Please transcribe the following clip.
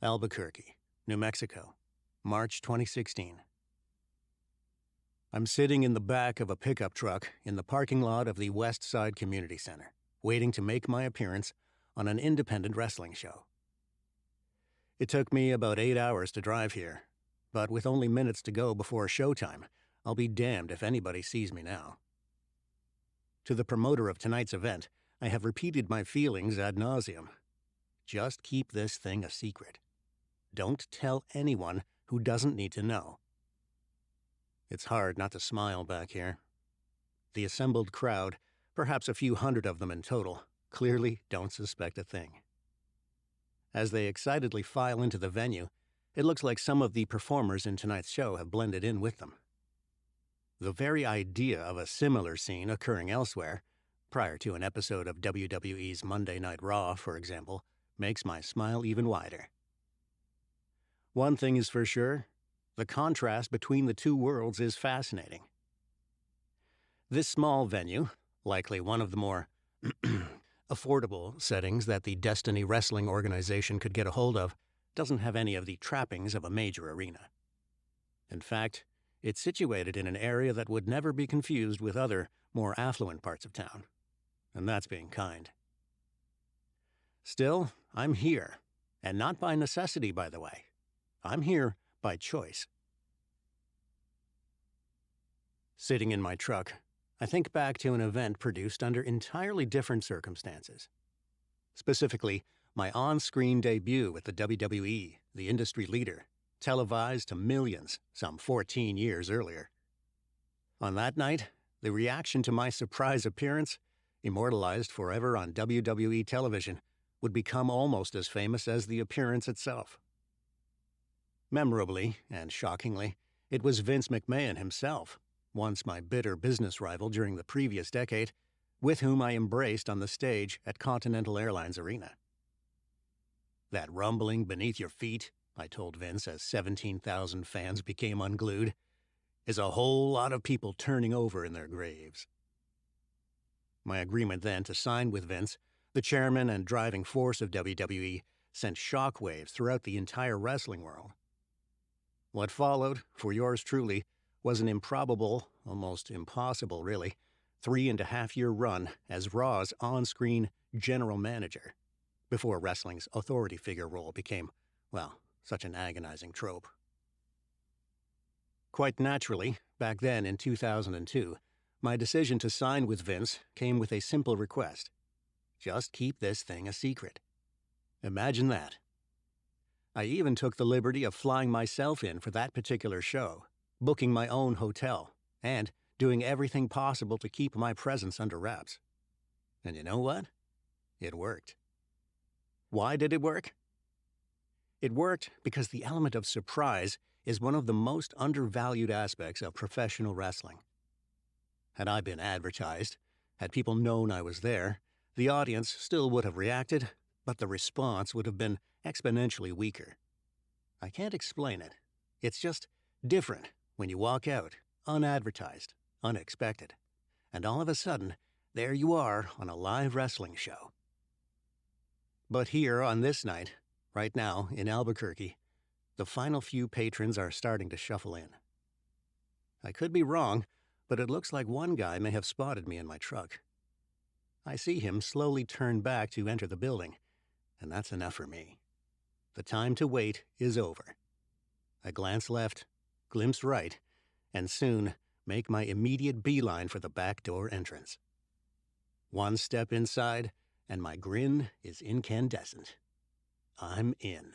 Albuquerque, New Mexico, March 2016. I'm sitting in the back of a pickup truck in the parking lot of the West Side Community Center, waiting to make my appearance on an independent wrestling show. It took me about 8 hours to drive here, but with only minutes to go before showtime, I'll be damned if anybody sees me now. To the promoter of tonight's event, I have repeated my feelings ad nauseum. Just keep this thing a secret. Don't tell anyone who doesn't need to know. It's hard not to smile back here. The assembled crowd, perhaps a few hundred of them in total, clearly don't suspect a thing. As they excitedly file into the venue, it looks like some of the performers in tonight's show have blended in with them. The very idea of a similar scene occurring elsewhere, prior to an episode of WWE's Monday Night Raw, for example, makes my smile even wider. One thing is for sure, the contrast between the two worlds is fascinating. This small venue, likely one of the more affordable settings that the Destiny Wrestling organization could get a hold of, doesn't have any of the trappings of a major arena. In fact, it's situated in an area that would never be confused with other, more affluent parts of town. And that's being kind. Still, I'm here, and not by necessity, by the way. I'm here by choice. Sitting in my truck, I think back to an event produced under entirely different circumstances. Specifically, my on-screen debut with the WWE, the industry leader, televised to millions some 14 years earlier. On that night, the reaction to my surprise appearance, immortalized forever on WWE television, would become almost as famous as the appearance itself. Memorably, and shockingly, it was Vince McMahon himself, once my bitter business rival during the previous decade, with whom I embraced on the stage at Continental Airlines Arena. "That rumbling beneath your feet," I told Vince as 17,000 fans became unglued, "is a whole lot of people turning over in their graves." My agreement then to sign with Vince, the chairman and driving force of WWE, sent shockwaves throughout the entire wrestling world. What followed, for yours truly, was an improbable, almost impossible really, 3.5-year run as Raw's on-screen general manager, before wrestling's authority figure role became, well, such an agonizing trope. Quite naturally, back then in 2002, my decision to sign with Vince came with a simple request. Just keep this thing a secret. Imagine that. I even took the liberty of flying myself in for that particular show, booking my own hotel, and doing everything possible to keep my presence under wraps. And you know what? It worked. Why did it work? It worked because the element of surprise is one of the most undervalued aspects of professional wrestling. Had I been advertised, had people known I was there, the audience still would have reacted, but the response would have been exponentially weaker. I can't explain it. It's just different when you walk out, unadvertised, unexpected, and all of a sudden, there you are on a live wrestling show. But here on this night, right now in Albuquerque, the final few patrons are starting to shuffle in. I could be wrong, but it looks like one guy may have spotted me in my truck. I see him slowly turn back to enter the building, and that's enough for me. The time to wait is over. I glance left, glimpse right, and soon make my immediate beeline for the back door entrance. One step inside, and my grin is incandescent. I'm in.